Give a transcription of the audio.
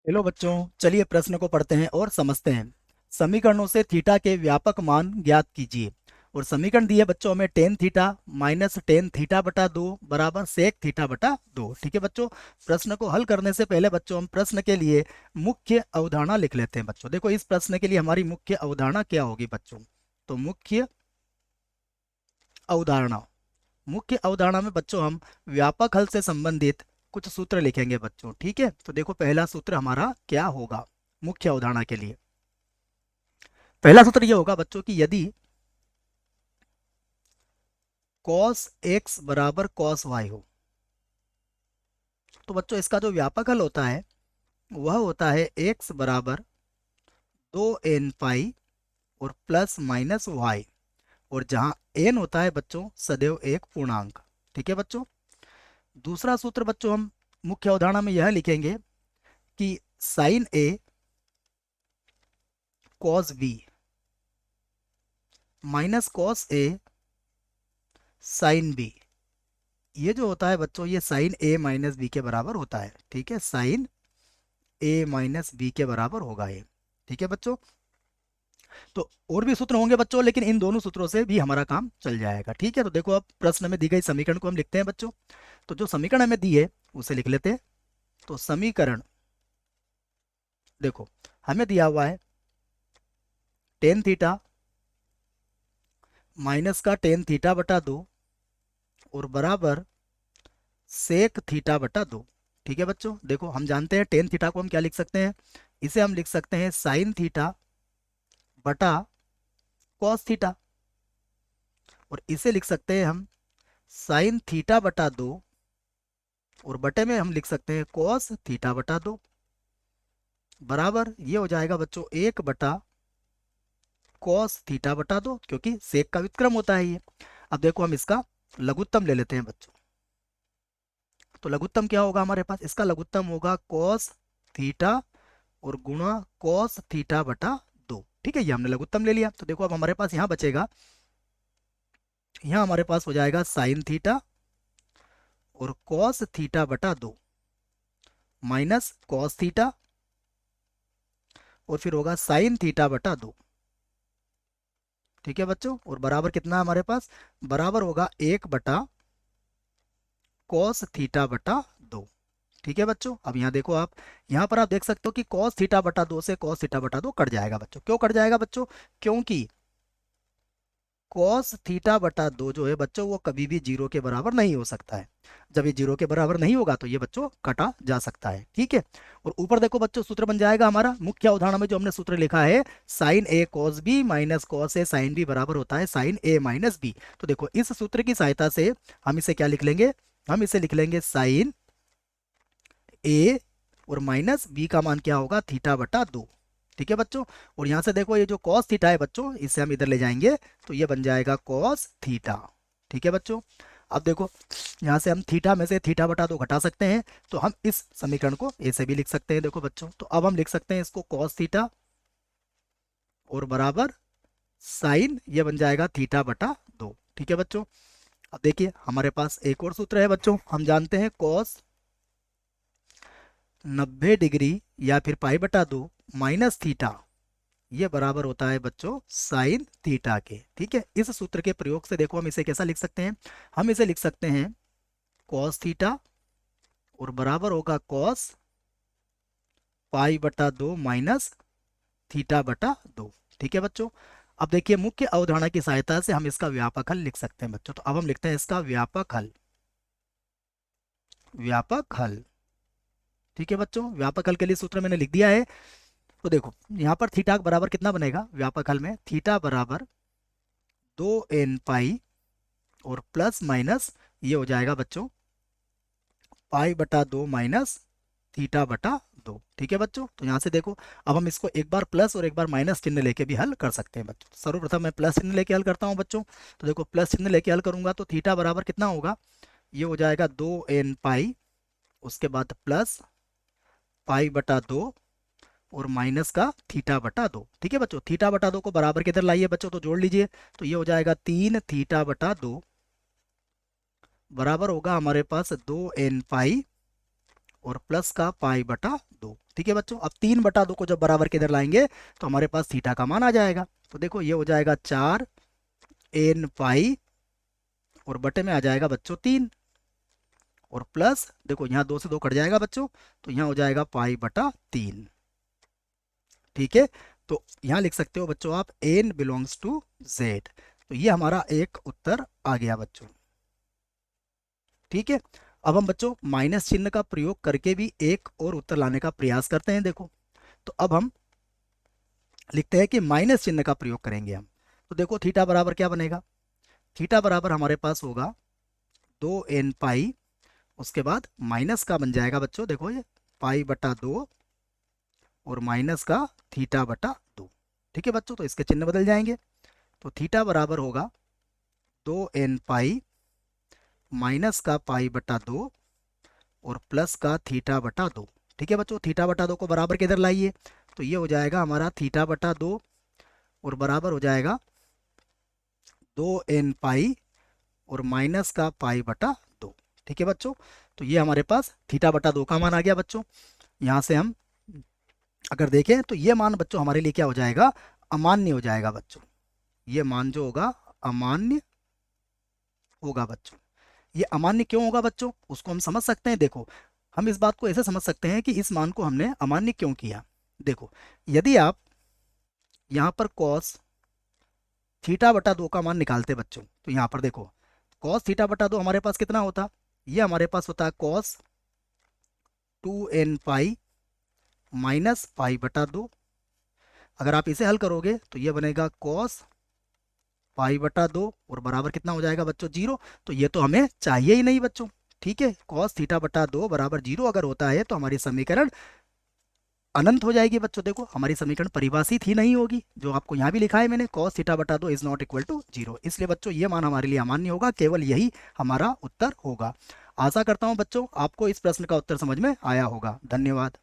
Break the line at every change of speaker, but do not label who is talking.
Hello बच्चों, चलिए प्रश्न को पढ़ते हैं और समझते हैं। समीकरणों से थीटा के व्यापक मान ज्ञात कीजिए। और समीकरण दिए बच्चों हमें tan theta minus tan theta बटा दो बराबर सेक थीटा बटा दो। ठीक है बच्चों। प्रश्न को हल करने से पहले बच्चों हम प्रश्न के लिए मुख्य अवधारणा लिख लेते हैं। बच्चों देखो, इस प्रश्न के लिए हमारी मुख्य अवधारणा क्या होगी बच्चों। तो अवधारणा मुख्य अवधारणा में बच्चों हम व्यापक हल से संबंधित कुछ सूत्र लिखेंगे बच्चों। ठीक है, तो देखो पहला सूत्र हमारा क्या होगा मुख्य अवधारणा के लिए। पहला सूत्र यह होगा बच्चों कि यदि cos x बराबर cos y हो, तो बच्चों इसका जो व्यापक हल होता है वह होता है x बराबर 2n पाई और प्लस माइनस y, और जहां n होता है बच्चों सदैव एक पूर्णांक। ठीक है बच्चों। दूसरा सूत्र बच्चों हम मुख्य अवधारणा में यह लिखेंगे कि sine a cos b minus cos A sine B, ये जो होता है बच्चों ये साइन ए माइनस बी के बराबर होता है। ठीक है, साइन ए माइनस बी के बराबर होगा ये। ठीक है बच्चों। तो और भी सूत्र होंगे बच्चों, लेकिन इन दोनों सूत्रों से भी हमारा काम चल जाएगा। ठीक है, तो देखो अब प्रश्न में दी गई समीकरण को हम लिखते हैं बच्चों। तो जो समीकरण हमें दी है उसे लिख लेते हैं। तो समीकरण देखो हमें दिया हुआ है टेन थीटा माइनस का टेन थीटा बटा दो और बराबर सेक थीटा बटा दो। ठीक है बच्चों, देखो हम जानते हैं टेन थीटा को हम क्या लिख सकते हैं, इसे हम लिख सकते हैं साइन थीटा बटा कॉस थीटा, और इसे लिख सकते हैं हम साइन थीटा बटा दो और बटे में हम लिख सकते हैं कॉस थीटा बटा दो, बराबर ये हो जाएगा बच्चों एक बटा कॉस थीटा बटा दो, क्योंकि सेक का व्युत्क्रम होता है ये। अब देखो हम इसका लघुत्तम ले लेते हैं बच्चों। तो लघुत्तम क्या होगा हमारे पास, इसका लघुत्तम होगा कॉस थीटा और गुणा कॉस थीटा बटा दो। ठीक है, ये हमने लघुत्तम ले लिया। तो देखो अब हमारे पास यहाँ बचेगा, यहाँ हमारे पास हो जाएगा साइन थीटा और कॉस थीटा बटा दो माइनस कॉस थीटा, और फिर होगा साइन थीटा बटा दो। ठीक है बच्चों, और बराबर कितना हमारे पास, बराबर होगा एक बटा कॉस थीटा बटा दो। ठीक है बच्चों। अब यहाँ देखो आप, यहाँ पर आप देख सकते हो कि कॉस थीटा बटा दो से कॉस थीटा बटा दो कट जाएगा बच्चों। क्यों कट जाएगा बच्चों, क्योंकि कॉस थीटा बटा दो जो है बच्चों वो कभी भी जीरो के बराबर नहीं हो सकता है। जब ये जीरो के बराबर नहीं होगा तो ये बच्चों कटा जा सकता है। ठीक है, और ऊपर देखो बच्चों सूत्र बन जाएगा हमारा मुख्य अवधारणा में जो हमने सूत्र लिखा है sign A cos B minus cos A sine B बराबर होता है साइन ए माइनस बी। तो देखो इस सूत्र की सहायता से हम इसे क्या लिख लेंगे, हम इसे लिख लेंगे साइन ए और माइनस बी का मान क्या होगा थीटा बटा दो। ठीक है बच्चों, और यहां से देखो ये जो कॉस थीटा है बच्चों इसे हम इधर ले जाएंगे तो ये बन जाएगा कॉस थीटा। ठीक है बच्चों। अब देखो यहाँ से हम थीटा में से थीटा बटा दो घटा सकते हैं, तो हम इस समीकरण को ऐसे भी लिख सकते हैं। देखो बच्चों, तो अब हम लिख सकते हैं इसको कॉस थीटा और बराबर साइन ये बन जाएगा थीटा बटा दो। ठीक है बच्चों। अब देखिए हमारे पास एक और सूत्र है बच्चों, हम जानते हैं कॉस 90 डिग्री या फिर पाई बटा दो माइनस थीटा ये बराबर होता है बच्चों साइन थीटा के। ठीक है, इस सूत्र के प्रयोग से देखो हम इसे कैसा लिख सकते हैं, हम इसे लिख सकते हैं कॉस थीटा और बराबर होगा कॉस पाई बटा दो माइनस थीटा बटा दो। ठीक है बच्चों। अब देखिए मुख्य अवधारणा की सहायता से हम इसका व्यापक हल लिख सकते हैं बच्चों। तो अब हम लिखते हैं इसका व्यापक हल, व्यापक हल। ठीक है बच्चों, व्यापक हल के लिए सूत्र मैंने लिख दिया है। तो देखो यहाँ पर थीटा बराबर कितना बनेगा व्यापक हल में, थीटा बराबर 2n पाई और प्लस माइनस ये हो जाएगा बच्चों पाई बटा दो माइनस थीटा बटा दो। ठीक है बच्चों। तो यहाँ से देखो अब हम इसको एक बार प्लस और एक बार माइनस चिन्ह लेके भी हल कर सकते हैं बच्चों। सर्वप्रथम मैं प्लस चिन्ह लेके हल करता हूँ बच्चों। तो देखो प्लस चिन्ह लेके हल करूंगा तो थीटा बराबर कितना होगा, ये हो जाएगा 2n पाई, उसके बाद प्लस पाई बटा दो और माइनस का थीटा बटा दो। ठीक है बच्चों, थीटा बटा दो को बराबर किधर लाइए बच्चों, तो जोड़ लीजिए। तो ये हो जाएगा 3 थीटा बटा दो बराबर होगा हमारे पास 2n पाई और प्लस का पाई बटा दो। ठीक है बच्चों, अब 3/2 को जब बराबर के इधर लाएंगे तो हमारे पास थीटा का मान आ जाएगा। तो देखो ये हो जाएगा 4 n पाई और बटे में आ जाएगा बच्चों 3 और प्लस देखो यहाँ 2 से 2 कट जाएगा बच्चों, तो यहाँ हो जाएगा पाई/3। ठीक है, तो यहाँ लिख सकते हो बच्चों आप n बिलोंग्स टू z। तो ये हमारा एक उत्तर आ गया बच्चों। ठीक है, अब हम बच्चों माइनस चिन्ह का प्रयोग करके भी एक और उत्तर लाने का प्रयास करते हैं। देखो, तो अब हम लिखते हैं कि माइनस चिन्ह का प्रयोग करेंगे हम। तो देखो थीटा बराबर क्या बनेगा, थीटा बराबर हमारे पास होगा 2n पाई, उसके बाद माइनस का बन जाएगा बच्चों, देखो ये पाई/2 और माइनस का थीटा/2। ठीक है बच्चों, तो इसके चिन्ह बदल जाएंगे। तो थीटा बराबर होगा 2n पाई माइनस का पाई/2 और प्लस का थीटा/2। ठीक है बच्चों, थीटा/2 को बराबर के इधर लाइए, तो ये हो जाएगा हमारा थीटा/2 और बराबर हो जाएगा 2n पाई और माइनस का पाई/2। ठीक है बच्चों, तो ये हमारे पास थीटा/2 का मान आ गया बच्चों। यहाँ से हम अगर देखें तो ये मान बच्चों हमारे लिए क्या हो जाएगा, अमान्य हो जाएगा बच्चों। ये मान जो होगा अमान्य होगा बच्चों। ये अमान्य क्यों होगा बच्चों, उसको हम समझ सकते हैं। देखो, हम इस बात को ऐसे समझ सकते हैं कि इस मान को हमने अमान्य क्यों किया। देखो, यदि आप यहाँ पर cos थीटा/2 का मान निकालते बच्चों, तो यहाँ पर देखो cos थीटा/2 हमारे पास कितना होता, ये हमारे पास होता है cos 2n पाई माइनस पाई/2। अगर आप इसे हल करोगे तो ये बनेगा cos पाई/2 और बराबर कितना हो जाएगा बच्चों 0। तो ये तो हमें चाहिए ही नहीं बच्चों। ठीक है, cos थीटा/2 बराबर 0 अगर होता है तो हमारी समीकरण अनंत हो जाएगी बच्चों। देखो हमारी समीकरण परिभाषित ही नहीं होगी, जो आपको यहाँ भी लिखा है मैंने, cos थीटा/2 इज नॉट इक्वल टू 0। इसलिए बच्चों ये मान हमारे लिए अमान्य होगा, केवल यही हमारा उत्तर होगा। आशा करता हूँ बच्चों आपको इस प्रश्न का उत्तर समझ में आया होगा। धन्यवाद।